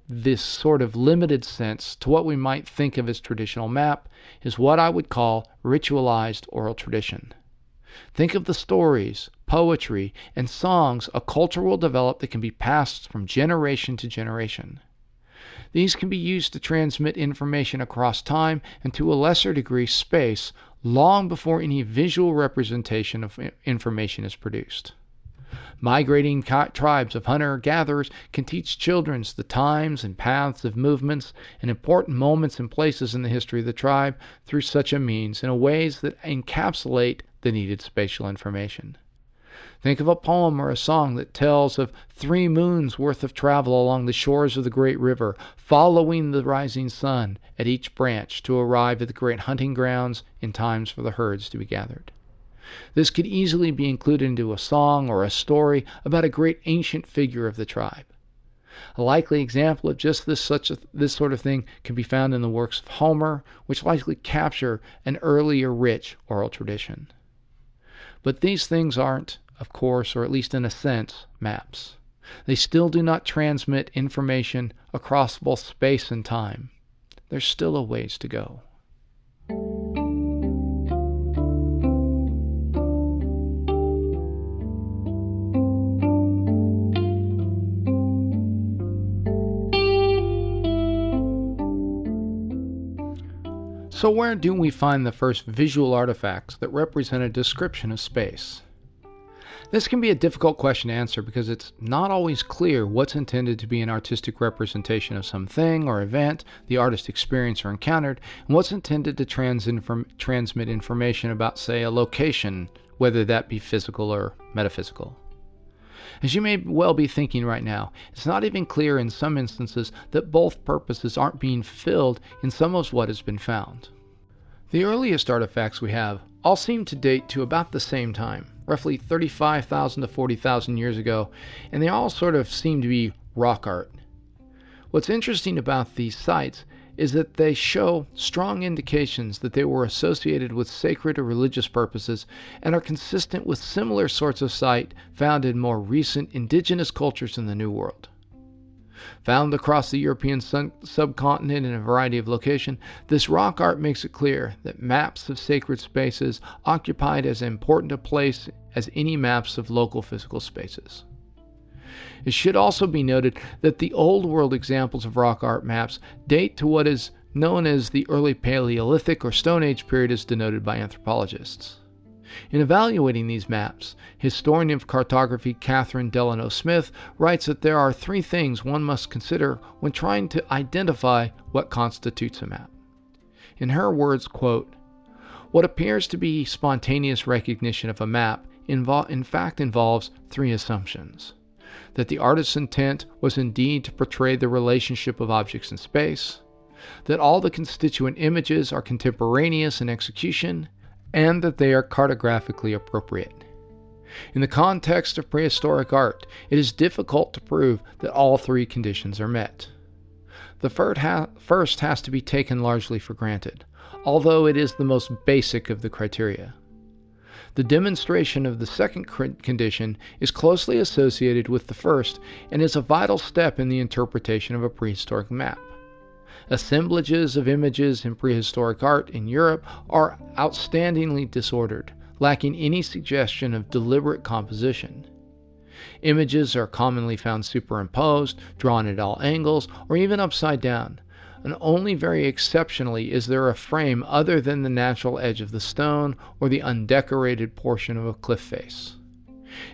this sort of limited sense to what we might think of as traditional map is what I would call ritualized oral tradition. Think of the stories, poetry, and songs a culture will develop that can be passed from generation to generation. These can be used to transmit information across time and to a lesser degree space long before any visual representation of information is produced. Migrating tribes of hunter-gatherers can teach children the times and paths of movements and important moments and places in the history of the tribe through such a means in ways that encapsulate the needed spatial information. Think of a poem or a song that tells of 3 moons worth of travel along the shores of the great river, following the rising sun at each branch to arrive at the great hunting grounds in times for the herds to be gathered. This could easily be included into a song or a story about a great ancient figure of the tribe. A likely example of just this sort of thing can be found in the works of Homer, which likely capture an earlier rich oral tradition. But these things aren't, of course, or at least in a sense, maps. They still do not transmit information across both space and time. There's still a ways to go. So where do we find the first visual artifacts that represent a description of space? This can be a difficult question to answer because it's not always clear what's intended to be an artistic representation of some thing or event the artist experienced or encountered, and what's intended to transmit information about, say, a location, whether that be physical or metaphysical. As you may well be thinking right now, it's not even clear in some instances that both purposes aren't being fulfilled in some of what has been found. The earliest artifacts we have all seem to date to about the same time, roughly 35,000 to 40,000 years ago, and they all sort of seem to be rock art. What's interesting about these sites is that they show strong indications that they were associated with sacred or religious purposes and are consistent with similar sorts of site found in more recent indigenous cultures in the New World. Found across the European subcontinent in a variety of locations, this rock art makes it clear that maps of sacred spaces occupied as important a place as any maps of local physical spaces. It should also be noted that the Old World examples of rock art maps date to what is known as the early Paleolithic or Stone Age period as denoted by anthropologists. In evaluating these maps, historian of cartography Catherine Delano Smith writes that there are 3 things one must consider when trying to identify what constitutes a map. In her words, quote, "What appears to be spontaneous recognition of a map in fact involves 3 assumptions. That the artist's intent was indeed to portray the relationship of objects in space, that all the constituent images are contemporaneous in execution, and that they are cartographically appropriate. In the context of prehistoric art, it is difficult to prove that all 3 conditions are met. The first has to be taken largely for granted, although it is the most basic of the criteria. The demonstration of the second condition is closely associated with the first and is a vital step in the interpretation of a prehistoric map. Assemblages of images in prehistoric art in Europe are outstandingly disordered, lacking any suggestion of deliberate composition. Images are commonly found superimposed, drawn at all angles, or even upside down, and only very exceptionally is there a frame other than the natural edge of the stone or the undecorated portion of a cliff face.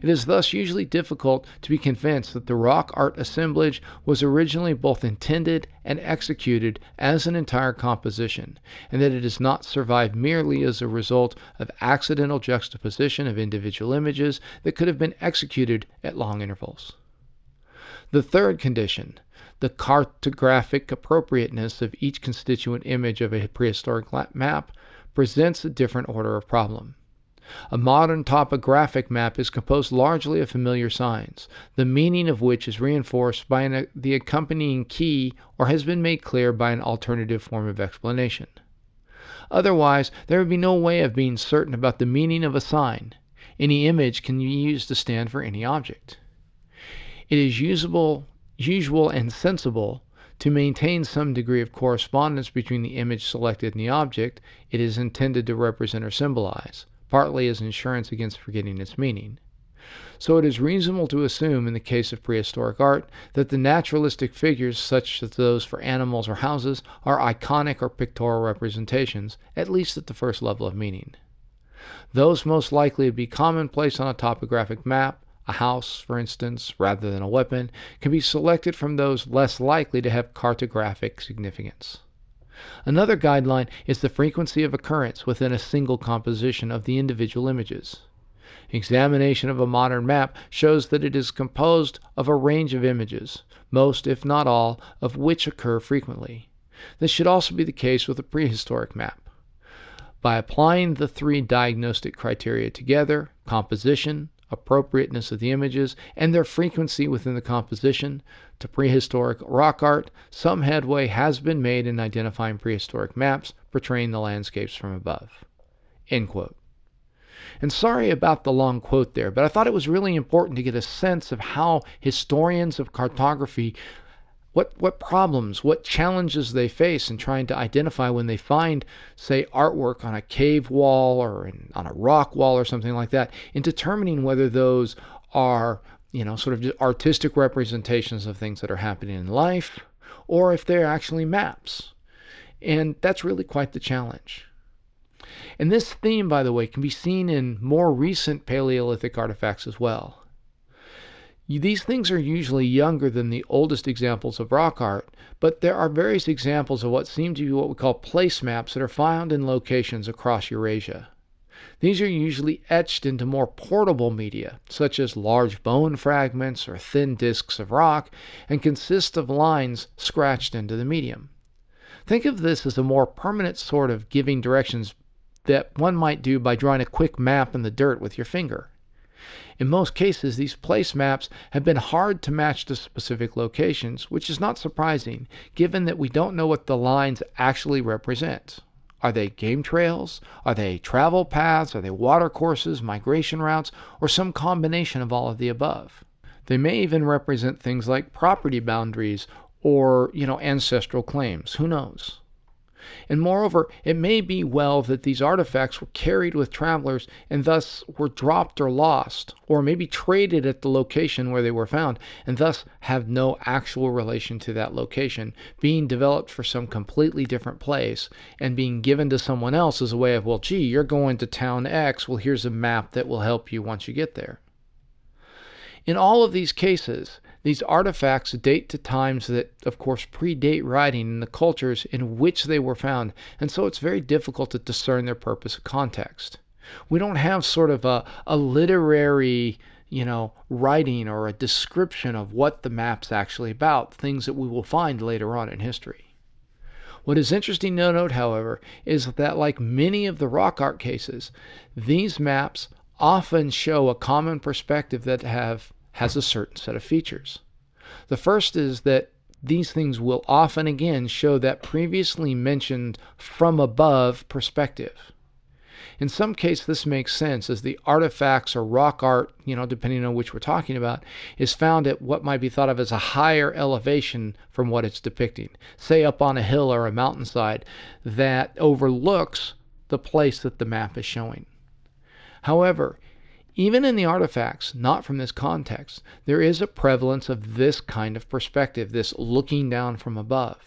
It is thus usually difficult to be convinced that the rock art assemblage was originally both intended and executed as an entire composition, and that it has not survived merely as a result of accidental juxtaposition of individual images that could have been executed at long intervals. The third condition, the cartographic appropriateness of each constituent image of a prehistoric map, presents a different order of problem. A modern topographic map is composed largely of familiar signs, the meaning of which is reinforced by the accompanying key or has been made clear by an alternative form of explanation. Otherwise, there would be no way of being certain about the meaning of a sign. Any image can be used to stand for any object. It is usual and sensible to maintain some degree of correspondence between the image selected and the object it is intended to represent or symbolize, partly as insurance against forgetting its meaning. So it is reasonable to assume, in the case of prehistoric art, that the naturalistic figures, such as those for animals or houses, are iconic or pictorial representations, at least at the first level of meaning. Those most likely to be commonplace on a topographic map, a house, for instance, rather than a weapon, can be selected from those less likely to have cartographic significance. Another guideline is the frequency of occurrence within a single composition of the individual images. Examination of a modern map shows that it is composed of a range of images, most, if not all, of which occur frequently. This should also be the case with a prehistoric map. By applying the three diagnostic criteria together, composition, appropriateness of the images, and their frequency within the composition, to prehistoric rock art, some headway has been made in identifying prehistoric maps portraying the landscapes from above." End quote. And sorry about the long quote there, but I thought it was really important to get a sense of how historians of cartography, what problems, what challenges they face in trying to identify when they find, say, artwork on a cave wall or on a rock wall or something like that, in determining whether those are, sort of just artistic representations of things that are happening in life, or if they're actually maps. And that's really quite the challenge. And this theme, by the way, can be seen in more recent Paleolithic artifacts as well. These things are usually younger than the oldest examples of rock art, but there are various examples of what seem to be what we call place maps that are found in locations across Eurasia. These are usually etched into more portable media, such as large bone fragments or thin discs of rock, and consist of lines scratched into the medium. Think of this as a more permanent sort of giving directions that one might do by drawing a quick map in the dirt with your finger. In most cases, these place maps have been hard to match to specific locations, which is not surprising, given that we don't know what the lines actually represent. Are they game trails? Are they travel paths? Are they water courses, migration routes, or some combination of all of the above? They may even represent things like property boundaries or, ancestral claims. Who knows? And moreover, it may be well that these artifacts were carried with travelers and thus were dropped or lost, or maybe traded at the location where they were found, and thus have no actual relation to that location, being developed for some completely different place, and being given to someone else as a way of, well, gee, you're going to town X, well, here's a map that will help you once you get there. In all of these cases, these artifacts date to times that, of course, predate writing in the cultures in which they were found, and so it's very difficult to discern their purpose and context. We don't have sort of a literary, writing or a description of what the map's actually about, things that we will find later on in history. What is interesting to note, however, is that like many of the rock art cases, these maps often show a common perspective that has a certain set of features. The first is that these things will often again show that previously mentioned from above perspective. In some cases, this makes sense as the artifacts or rock art, depending on which we're talking about, is found at what might be thought of as a higher elevation from what it's depicting, say up on a hill or a mountainside that overlooks the place that the map is showing. However, even in the artifacts, not from this context, there is a prevalence of this kind of perspective, this looking down from above.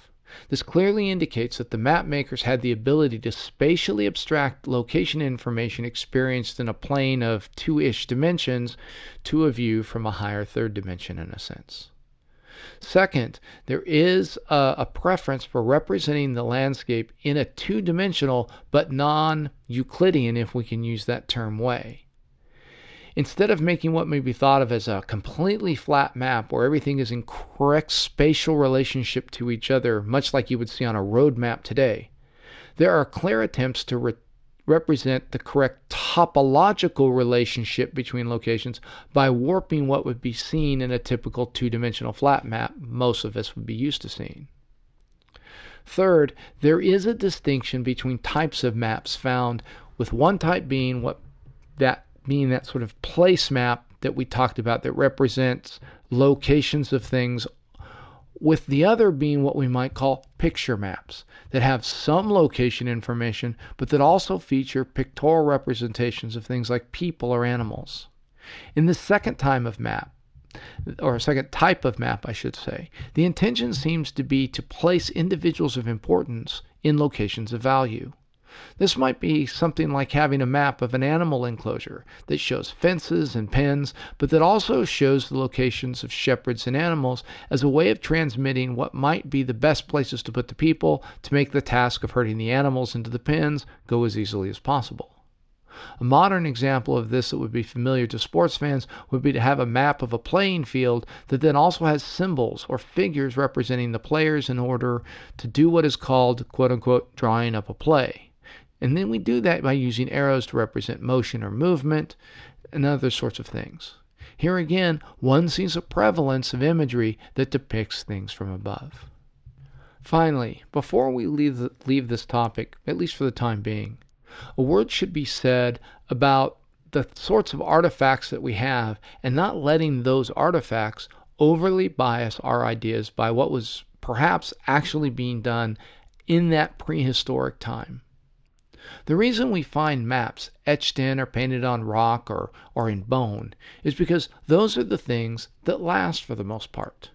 This clearly indicates that the map makers had the ability to spatially abstract location information experienced in a plane of 2-ish dimensions to a view from a higher third dimension in a sense. Second, there is a preference for representing the landscape in a two-dimensional but non-Euclidean, if we can use that term, way. Instead of making what may be thought of as a completely flat map where everything is in correct spatial relationship to each other, much like you would see on a road map today, there are clear attempts to represent the correct topological relationship between locations by warping what would be seen in a typical two-dimensional flat map most of us would be used to seeing. Third, there is a distinction between types of maps found, with one type being that sort of place map that we talked about that represents locations of things, with the other being what we might call picture maps that have some location information but that also feature pictorial representations of things like people or animals. In the second type of map, I should say, the intention seems to be to place individuals of importance in locations of value. This might be something like having a map of an animal enclosure that shows fences and pens, but that also shows the locations of shepherds and animals as a way of transmitting what might be the best places to put the people to make the task of herding the animals into the pens go as easily as possible. A modern example of this that would be familiar to sports fans would be to have a map of a playing field that then also has symbols or figures representing the players in order to do what is called, quote-unquote, drawing up a play. And then we do that by using arrows to represent motion or movement and other sorts of things. Here again, one sees a prevalence of imagery that depicts things from above. Finally, before we leave this topic, at least for the time being, a word should be said about the sorts of artifacts that we have and not letting those artifacts overly bias our ideas by what was perhaps actually being done in that prehistoric time. The reason we find maps etched in or painted on rock or in bone is because those are the things that last for the most part.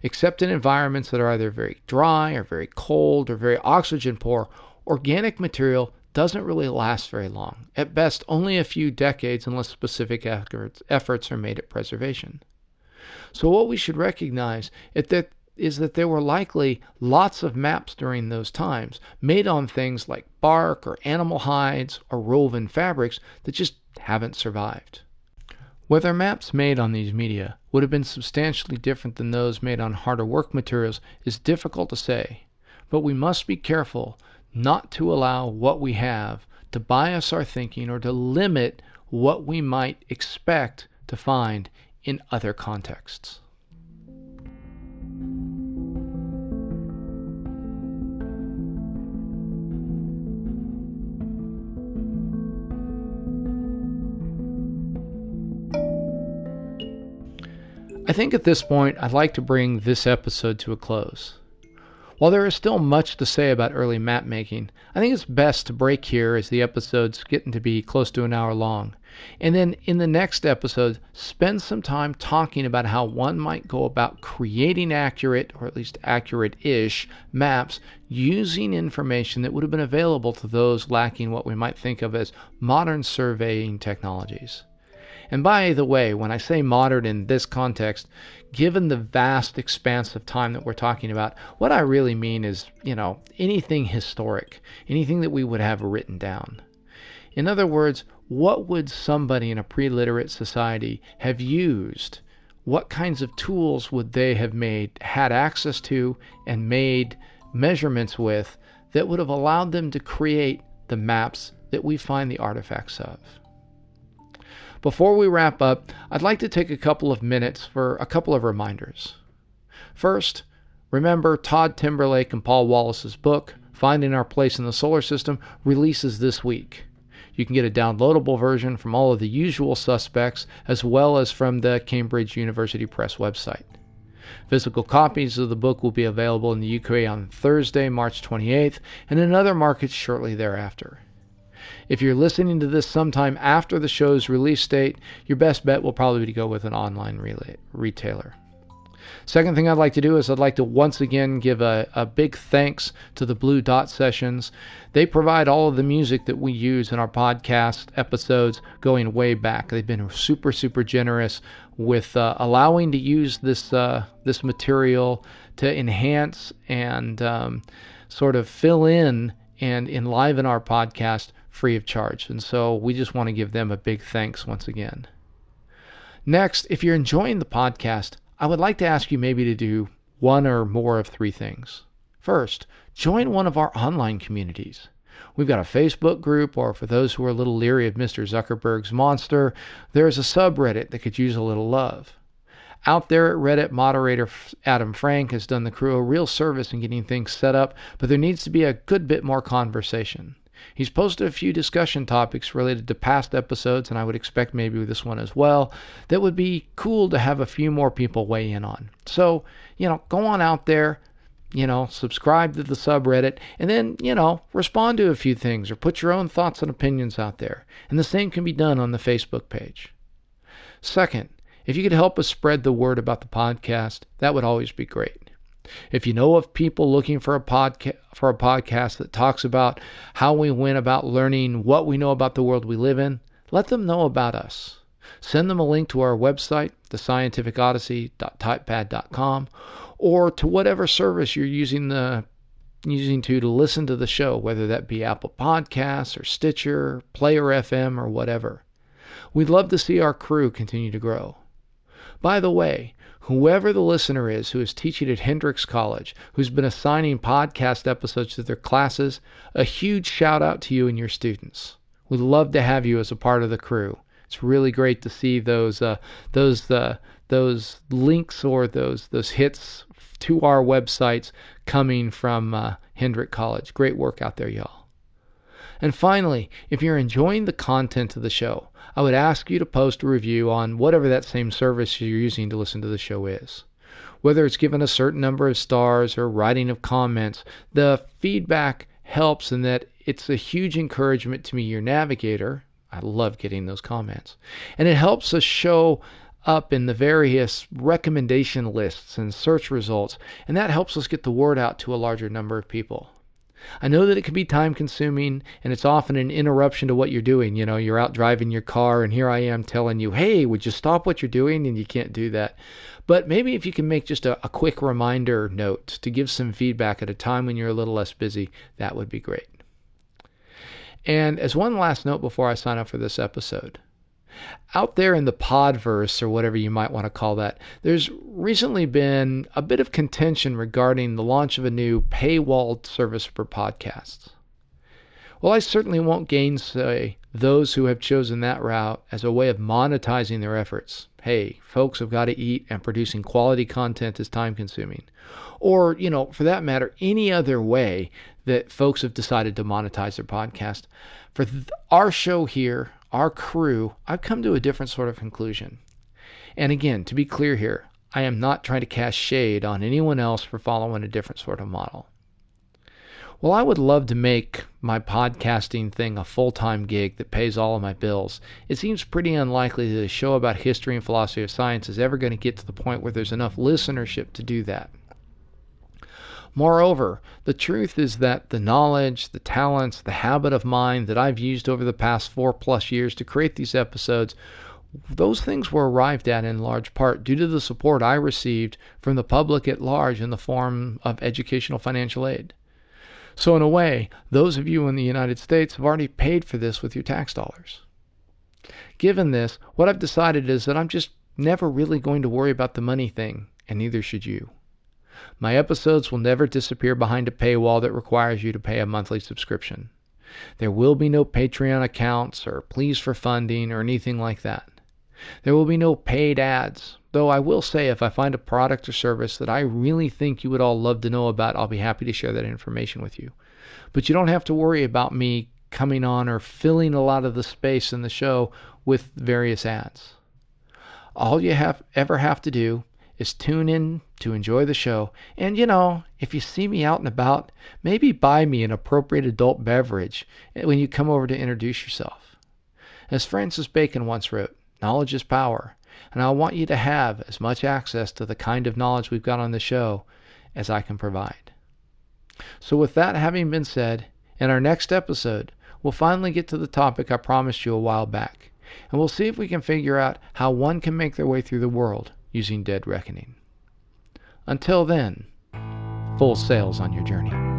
Except in environments that are either very dry or very cold or very oxygen poor, organic material doesn't really last very long. At best, only a few decades unless specific efforts are made at preservation. So what we should recognize is that there were likely lots of maps during those times made on things like bark or animal hides or woven fabrics that just haven't survived. Whether maps made on these media would have been substantially different than those made on harder work materials is difficult to say, but we must be careful not to allow what we have to bias our thinking or to limit what we might expect to find in other contexts. I think at this point I'd like to bring this episode to a close. While there is still much to say about early map making, I think it's best to break here as the episode's getting to be close to an hour long. And then in the next episode, spend some time talking about how one might go about creating accurate, or at least accurate-ish, maps using information that would have been available to those lacking what we might think of as modern surveying technologies. And by the way, when I say modern in this context, given the vast expanse of time that we're talking about, what I really mean is, anything historic, anything that we would have written down. In other words, what would somebody in a pre-literate society have used? What kinds of tools would they have had access to and made measurements with that would have allowed them to create the maps that we find the artifacts of? Before we wrap up, I'd like to take a couple of minutes for a couple of reminders. First, remember Todd Timberlake and Paul Wallace's book, Finding Our Place in the Solar System, releases this week. You can get a downloadable version from all of the usual suspects, as well as from the Cambridge University Press website. Physical copies of the book will be available in the UK on Thursday, March 28th, and in other markets shortly thereafter. If you're listening to this sometime after the show's release date, your best bet will probably be to go with an online retailer. Second thing I'd like to do is I'd like to once again give a big thanks to the Blue Dot Sessions. They provide all of the music that we use in our podcast episodes going way back. They've been super, super generous with allowing to use this material to enhance and sort of fill in and enliven our podcast free of charge. And so we just want to give them a big thanks once again. Next, if you're enjoying the podcast, I would like to ask you maybe to do one or more of three things. First, join one of our online communities. We've got a Facebook group, or for those who are a little leery of Mr. Zuckerberg's monster, there's a subreddit that could use a little love. Out there at Reddit, moderator Adam Frank has done the crew a real service in getting things set up, but there needs to be a good bit more conversation. He's posted a few discussion topics related to past episodes, and I would expect maybe with this one as well, that would be cool to have a few more people weigh in on. So, go on out there, subscribe to the subreddit, and then, respond to a few things or put your own thoughts and opinions out there. And the same can be done on the Facebook page. Second, if you could help us spread the word about the podcast, that would always be great. If you know of people looking for a podcast that talks about how we went about learning what we know about the world we live in, let them know about us. Send them a link to our website, thescientificodyssey.typepad.com, or to whatever service you're using to listen to the show, whether that be Apple Podcasts or Stitcher, Player FM, or whatever. We'd love to see our crew continue to grow. By the way, whoever the listener is who is teaching at Hendrix College, who's been assigning podcast episodes to their classes, a huge shout out to you and your students. We'd love to have you as a part of the crew. It's really great to see those links or those hits to our websites coming from Hendrix College. Great work out there, y'all. And finally, if you're enjoying the content of the show, I would ask you to post a review on whatever that same service you're using to listen to the show is. Whether it's given a certain number of stars or writing of comments, the feedback helps in that it's a huge encouragement to me, your navigator. I love getting those comments. And it helps us show up in the various recommendation lists and search results, and that helps us get the word out to a larger number of people. I know that it can be time consuming, and it's often an interruption to what you're doing. You're out driving your car, and here I am telling you, hey, would you stop what you're doing? And you can't do that. But maybe if you can make just a quick reminder note to give some feedback at a time when you're a little less busy, that would be great. And as one last note before I sign up for this episode, out there in the podverse, or whatever you might want to call that, there's recently been a bit of contention regarding the launch of a new paywalled service for podcasts. Well, I certainly won't gainsay those who have chosen that route as a way of monetizing their efforts. Hey, folks have got to eat, and producing quality content is time consuming. Or, for that matter, any other way that folks have decided to monetize their podcast. For our show here, our crew, I've come to a different sort of conclusion. And again, to be clear here, I am not trying to cast shade on anyone else for following a different sort of model. While I would love to make my podcasting thing a full-time gig that pays all of my bills, it seems pretty unlikely that a show about history and philosophy of science is ever going to get to the point where there's enough listenership to do that. Moreover, the truth is that the knowledge, the talents, the habit of mind that I've used over the past 4+ years to create these episodes, those things were arrived at in large part due to the support I received from the public at large in the form of educational financial aid. So in a way, those of you in the United States have already paid for this with your tax dollars. Given this, what I've decided is that I'm just never really going to worry about the money thing, and neither should you. My episodes will never disappear behind a paywall that requires you to pay a monthly subscription. There will be no Patreon accounts or pleas for funding or anything like that. There will be no paid ads, though I will say if I find a product or service that I really think you would all love to know about, I'll be happy to share that information with you. But you don't have to worry about me coming on or filling a lot of the space in the show with various ads. All you ever have to do is tune in to enjoy the show. And if you see me out and about, maybe buy me an appropriate adult beverage when you come over to introduce yourself. As Francis Bacon once wrote, knowledge is power. and I want you to have as much access to the kind of knowledge we've got on the show as I can provide. So with that having been said, in our next episode, we'll finally get to the topic I promised you a while back, and we'll see if we can figure out how one can make their way through the world using dead reckoning. Until then, full sails on your journey.